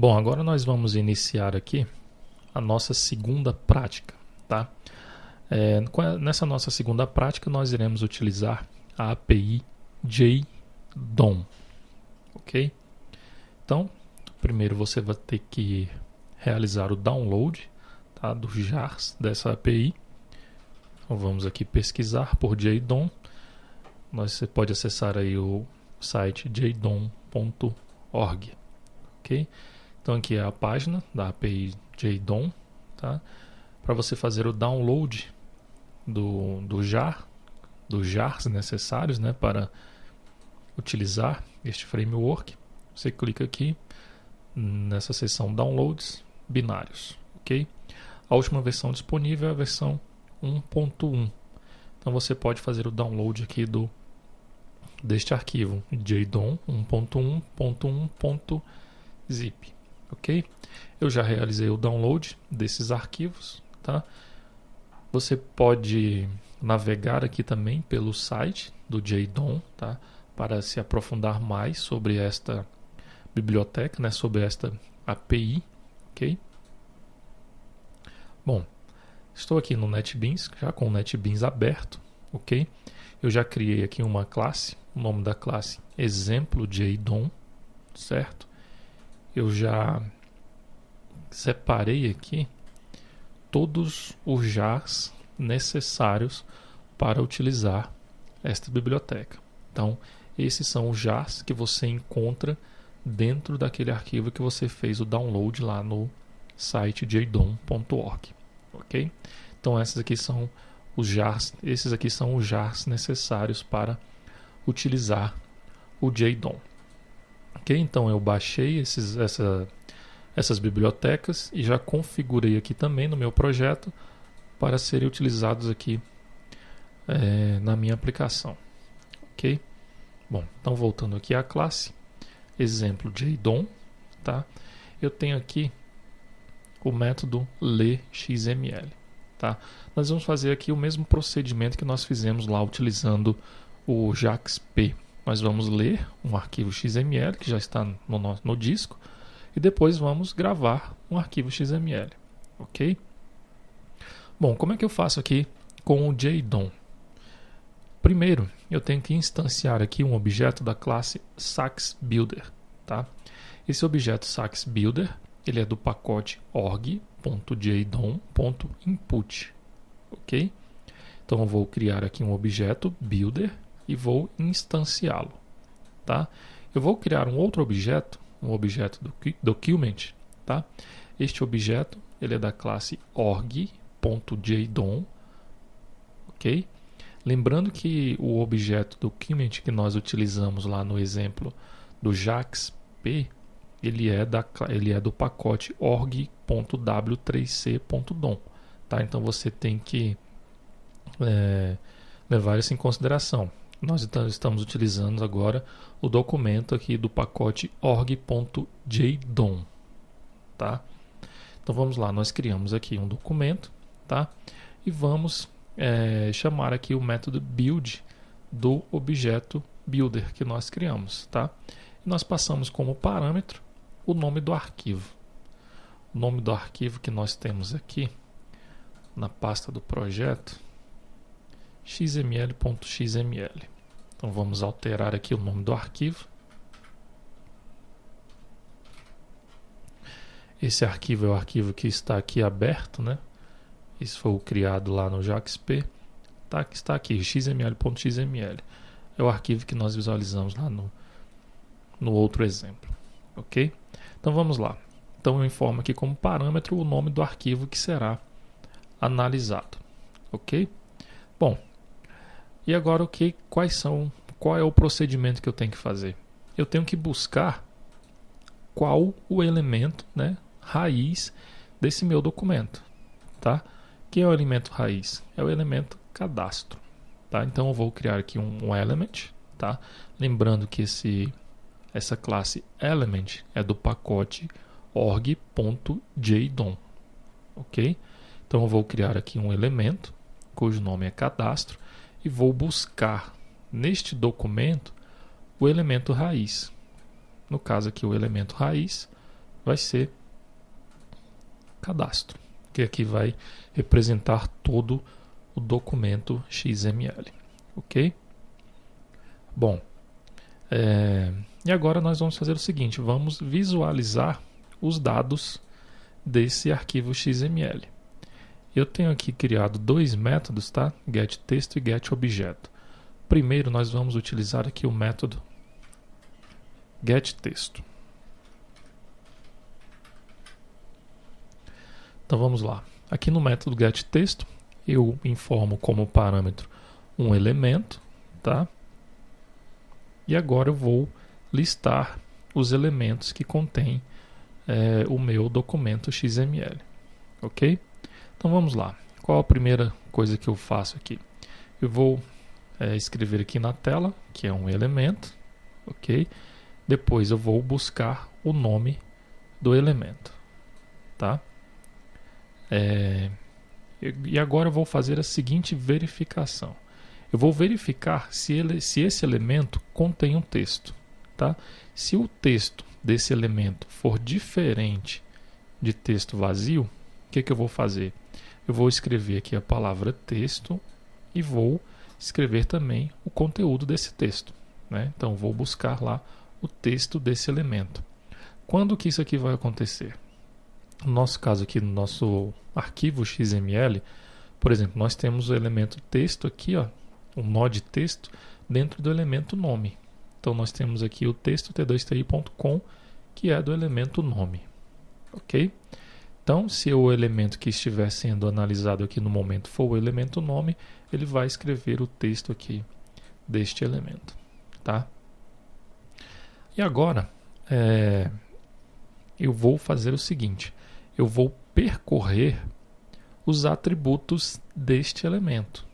Bom, agora nós vamos iniciar aqui a nossa segunda prática, tá? Nessa nossa segunda prática nós iremos utilizar a API JDOM, ok? Então, primeiro você vai ter que realizar o download, tá, do jars dessa API. Então vamos aqui pesquisar por JDOM. Você pode acessar aí o site jdom.org, ok? Então aqui é a página da API JDOM, tá? Para você fazer o download dos jars necessários, né, para utilizar este framework, você clica aqui nessa seção Downloads binários, ok? A última versão disponível é a versão 1.1. Então você pode fazer o download aqui deste arquivo jdom 1.1.1.zip, ok? Eu já realizei o download desses arquivos, tá? Você pode navegar aqui também pelo site do JDOM, tá? Para se aprofundar mais sobre esta biblioteca, né? Sobre esta API, ok? Bom, estou aqui no NetBeans, já com o NetBeans aberto, ok? Eu já criei aqui uma classe, o nome da classe exemplo JDOM, certo? Eu já separei aqui todos os jars necessários para utilizar esta biblioteca. Então, esses são os jars que você encontra dentro daquele arquivo que você fez o download lá no site jdom.org, ok? Então, esses aqui são os jars necessários para utilizar o JDOM. Ok? Então, eu baixei essas bibliotecas e já configurei aqui também no meu projeto para serem utilizados aqui na minha aplicação, ok? Bom, então voltando aqui à classe exemplo JDOM, tá? Eu tenho aqui o método ler.xml, tá? Nós vamos fazer aqui o mesmo procedimento que nós fizemos lá utilizando o JAX-P. Nós vamos ler um arquivo XML que já está no disco e depois vamos gravar um arquivo XML, ok? Bom, como é que eu faço aqui com o JDOM? Primeiro, eu tenho que instanciar aqui um objeto da classe SaxBuilder, tá? Esse objeto SaxBuilder, ele é do pacote org.jdom.input, ok? Então eu vou criar aqui um objeto builder e vou instanciá-lo, tá? Eu vou criar um outro objeto, um objeto do document, tá? Este objeto, ele é da classe org.jdom, ok? Lembrando que o objeto document que nós utilizamos lá no exemplo do JAX-P, ele é do pacote org.w3c.dom, tá? Então você tem que levar isso em consideração. Nós estamos utilizando agora o documento aqui do pacote org.jdom, tá? Então vamos lá, nós criamos aqui um documento, tá? E vamos chamar aqui o método build do objeto builder que nós criamos, tá? E nós passamos como parâmetro o nome do arquivo. O nome do arquivo que nós temos aqui na pasta do projeto xml.xml. Então vamos alterar aqui o nome do arquivo. Esse arquivo é o arquivo que está aqui aberto, né? Esse foi o criado lá no JAX-P. Está aqui, xml.xml. É o arquivo que nós visualizamos lá no outro exemplo, ok? Então vamos lá. Então eu informo aqui como parâmetro o nome do arquivo que será analisado, ok? Bom, e agora qual é o procedimento que eu tenho que fazer? Eu tenho que buscar qual o elemento, né, raiz desse meu documento, tá? Que é o elemento raiz? É o elemento cadastro, tá? Então eu vou criar aqui um element, tá? Lembrando que essa classe element é do pacote org.jdom, ok? Então eu vou criar aqui um elemento cujo nome é cadastro e vou buscar neste documento o elemento raiz. No caso aqui o elemento raiz vai ser cadastro, que aqui vai representar todo o documento XML, ok? Bom, e agora nós vamos fazer o seguinte, vamos visualizar os dados desse arquivo XML. Eu tenho aqui criado dois métodos, tá? getTexto e getObjeto. Primeiro nós vamos utilizar aqui o método getTexto. Então vamos lá. Aqui no método getTexto eu informo como parâmetro um elemento, tá? E agora eu vou listar os elementos que contém o meu documento XML, ok? Então vamos lá. Qual a primeira coisa que eu faço aqui? Eu vou escrever aqui na tela, que é um elemento, ok? Depois eu vou buscar o nome do elemento, tá? E agora eu vou fazer a seguinte verificação. Eu vou verificar se esse elemento contém um texto, tá? Se o texto desse elemento for diferente de texto vazio, o que eu vou fazer? Eu vou escrever aqui a palavra texto e vou escrever também o conteúdo desse texto, né? Então vou buscar lá o texto desse elemento. Quando que isso aqui vai acontecer? No nosso caso aqui, no nosso arquivo XML, por exemplo, nós temos o elemento texto aqui, ó, um nó de texto dentro do elemento nome. Então nós temos aqui o texto t2ti.com, que é do elemento nome, ok? Então, se o elemento que estiver sendo analisado aqui no momento for o elemento nome, ele vai escrever o texto aqui deste elemento, tá? E agora, eu vou fazer o seguinte, eu vou percorrer os atributos deste elemento,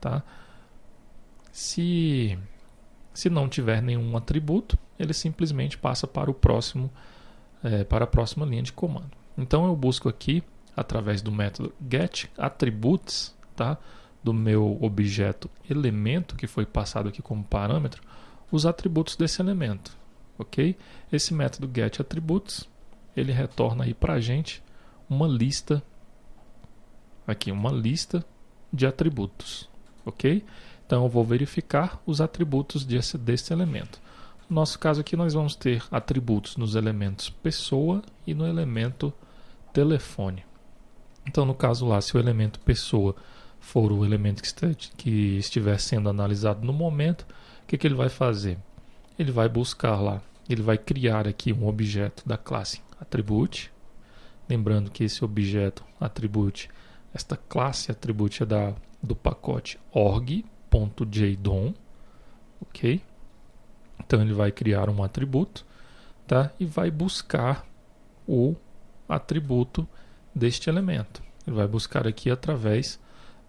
tá? Se não tiver nenhum atributo, ele simplesmente passa para o próximo, para a próxima linha de comando. Então eu busco aqui, através do método getAttributes, tá? Do meu objeto elemento, que foi passado aqui como parâmetro, os atributos desse elemento, ok? Esse método getAttributes, ele retorna aí para a gente uma lista, aqui uma lista de atributos, ok? Então eu vou verificar os atributos desse elemento. No nosso caso aqui nós vamos ter atributos nos elementos pessoa e no elemento telefone. Então no caso lá, se o elemento pessoa for o elemento que estiver sendo analisado no momento, o que ele vai fazer? Ele vai buscar lá, ele vai criar aqui um objeto da classe attribute. Lembrando que esse objeto attribute, esta classe attribute é do pacote org.jdom, ok? Então ele vai criar um atributo, tá? E vai buscar o atributo deste elemento. Ele vai buscar aqui através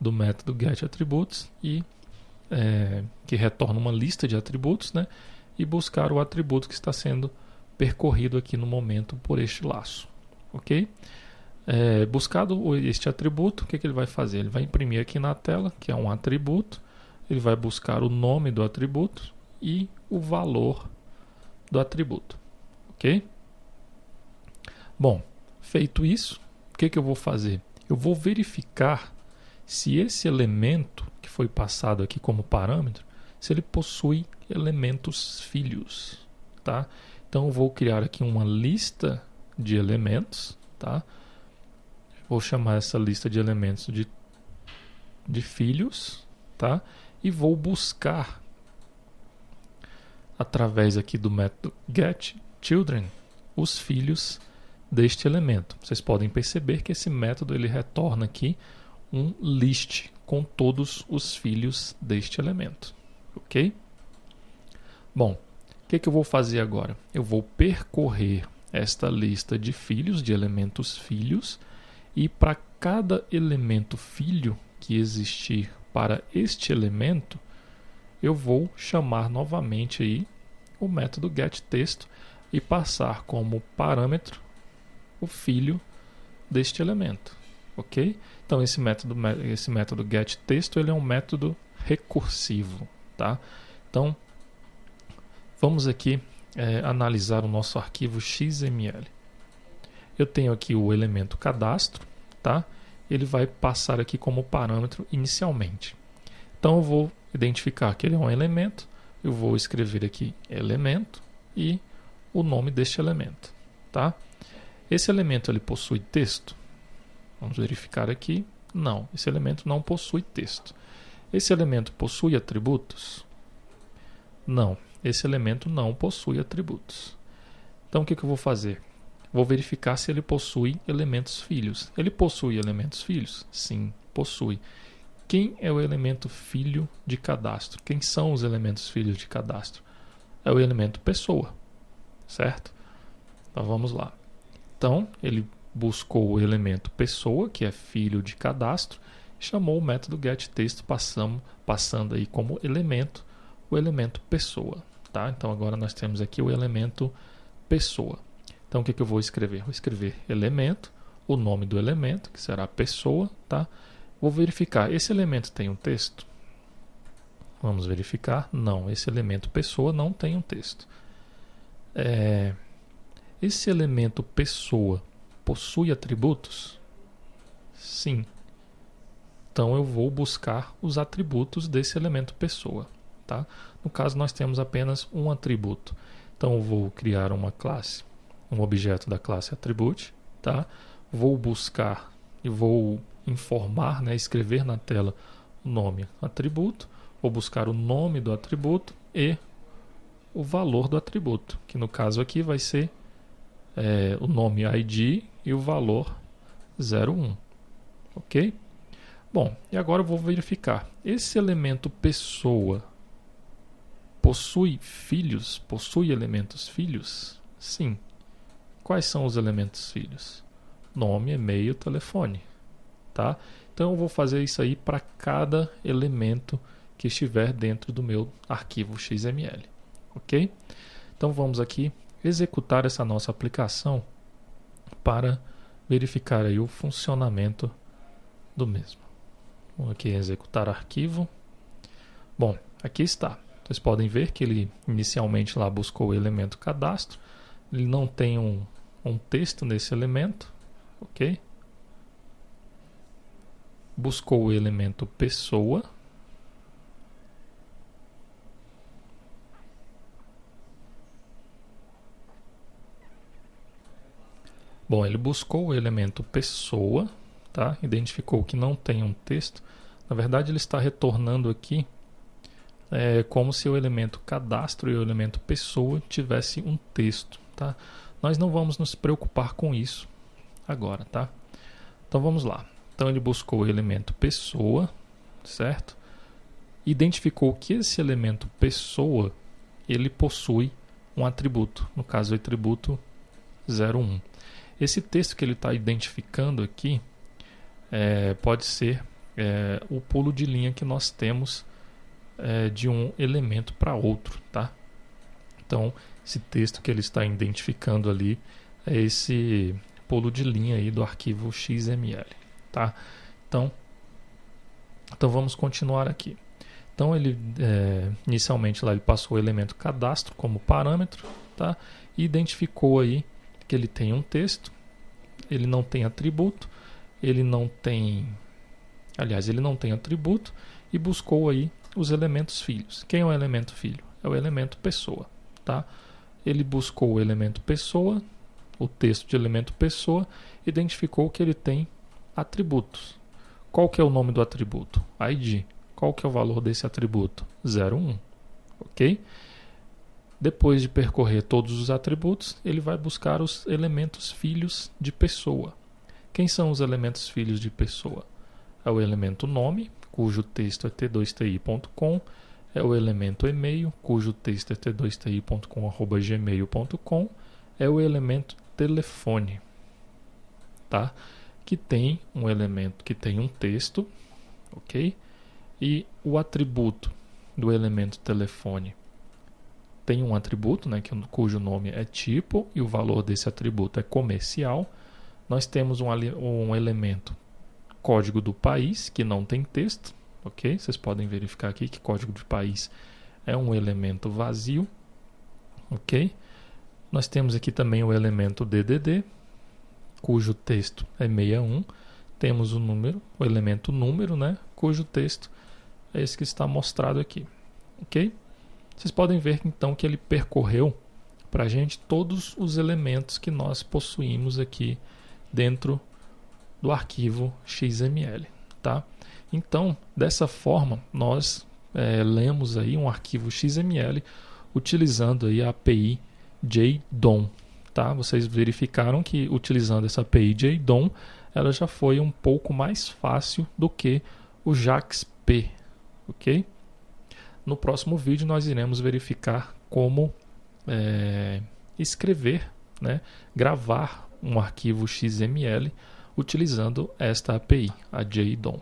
do método getAttributes e que retorna uma lista de atributos, né? E buscar o atributo que está sendo percorrido aqui no momento por este laço, ok? Buscado este atributo, o que ele vai fazer? Ele vai imprimir aqui na tela, que é um atributo, ele vai buscar o nome do atributo e o valor do atributo, ok? Bom, feito isso, o que eu vou fazer? Eu vou verificar se esse elemento que foi passado aqui como parâmetro, se ele possui elementos filhos, tá? Então eu vou criar aqui uma lista de elementos, tá? Vou chamar essa lista de elementos de filhos, tá? E vou buscar através aqui do método getChildren os filhos deste elemento. Vocês podem perceber que esse método ele retorna aqui um list com todos os filhos deste elemento, ok? Bom, o que eu vou fazer agora? Eu vou percorrer esta lista de filhos, de elementos filhos, e para cada elemento filho que existir para este elemento, eu vou chamar novamente aí o método getTexto e passar como parâmetro o filho deste elemento, ok? Então esse método getTexto ele é um método recursivo, tá? Então vamos aqui analisar o nosso arquivo XML. Eu tenho aqui o elemento cadastro, tá? Ele vai passar aqui como parâmetro inicialmente. Então eu vou identificar que ele é um elemento, eu vou escrever aqui elemento e o nome deste elemento, tá? Esse elemento ele possui texto? Vamos verificar aqui. Não, esse elemento não possui texto. Esse elemento possui atributos? Não, esse elemento não possui atributos. Então o que eu vou fazer? Vou verificar se ele possui elementos filhos. Ele possui elementos filhos? Sim, possui. Quem é o elemento filho de cadastro? Quem são os elementos filhos de cadastro? É o elemento pessoa, certo? Então vamos lá. Então ele buscou o elemento pessoa, que é filho de cadastro, e chamou o método getTexto passando aí como elemento o elemento pessoa, tá? Então agora nós temos aqui o elemento pessoa. Então o que eu vou escrever? Vou escrever elemento, o nome do elemento, que será pessoa, tá? Vou verificar, esse elemento tem um texto? Vamos verificar. Não, esse elemento pessoa não tem um texto. Esse elemento pessoa possui atributos? Sim. Então eu vou buscar os atributos desse elemento pessoa, tá? No caso nós temos apenas um atributo. Então eu vou criar uma classe, um objeto da classe attribute, tá? Vou buscar e vou informar, né, escrever na tela o nome atributo, vou buscar o nome do atributo e o valor do atributo, que no caso aqui vai ser o nome ID e o valor 01, ok? Bom, e agora eu vou verificar, esse elemento pessoa possui filhos? Possui elementos filhos? Sim. Quais são os elementos filhos? Nome, e-mail, telefone, tá? Então eu vou fazer isso aí para cada elemento que estiver dentro do meu arquivo XML, ok? Então vamos aqui executar essa nossa aplicação para verificar aí o funcionamento do mesmo. Vamos aqui executar arquivo. Bom, aqui está. Vocês podem ver que ele inicialmente lá buscou o elemento cadastro. Ele não tem um texto nesse elemento, ok? Buscou o elemento pessoa. Bom, ele buscou o elemento pessoa, tá? Identificou que não tem um texto. Na verdade, ele está retornando aqui como se o elemento cadastro e o elemento pessoa tivesse um texto, tá? Nós não vamos nos preocupar com isso agora, tá? Então vamos lá. Então ele buscou o elemento pessoa, certo? Identificou que esse elemento pessoa, ele possui um atributo, no caso o atributo 01. Esse texto que ele está identificando aqui pode ser o pulo de linha que nós temos de um elemento para outro, tá? Então, esse texto que ele está identificando ali é esse pulo de linha aí do arquivo XML, tá? Então vamos continuar aqui. Então, ele inicialmente lá ele passou o elemento cadastro como parâmetro, tá? E identificou aí que ele tem um texto, ele não tem atributo, ele não tem atributo e buscou aí os elementos filhos. Quem é o elemento filho? É o elemento pessoa, tá? Ele buscou o elemento pessoa, o texto de elemento pessoa, identificou que ele tem atributos. Qual que é o nome do atributo? ID. Qual que é o valor desse atributo? 01, ok? Depois de percorrer todos os atributos, ele vai buscar os elementos filhos de pessoa. Quem são os elementos filhos de pessoa? É o elemento nome, cujo texto é t2ti.com, é o elemento e-mail, cujo texto é t2ti.com@gmail.com, é o elemento telefone, tá? Que tem um elemento que tem um texto, ok? E o atributo do elemento telefone tem um atributo, né, cujo nome é tipo e o valor desse atributo é comercial. Nós temos um elemento código do país que não tem texto, ok? Vocês podem verificar aqui que código de país é um elemento vazio, ok? Nós temos aqui também o elemento DDD, cujo texto é 61. Temos o número, o elemento número, né, cujo texto é esse que está mostrado aqui. Ok? Vocês podem ver então que ele percorreu para a gente todos os elementos que nós possuímos aqui dentro do arquivo XML. Tá? Então, dessa forma, nós lemos aí um arquivo XML utilizando aí a API JDOM. Tá? Vocês verificaram que utilizando essa API JDOM, ela já foi um pouco mais fácil do que o JAX-P. Ok? No próximo vídeo nós iremos verificar como escrever, né, gravar um arquivo XML utilizando esta API, a JDOM.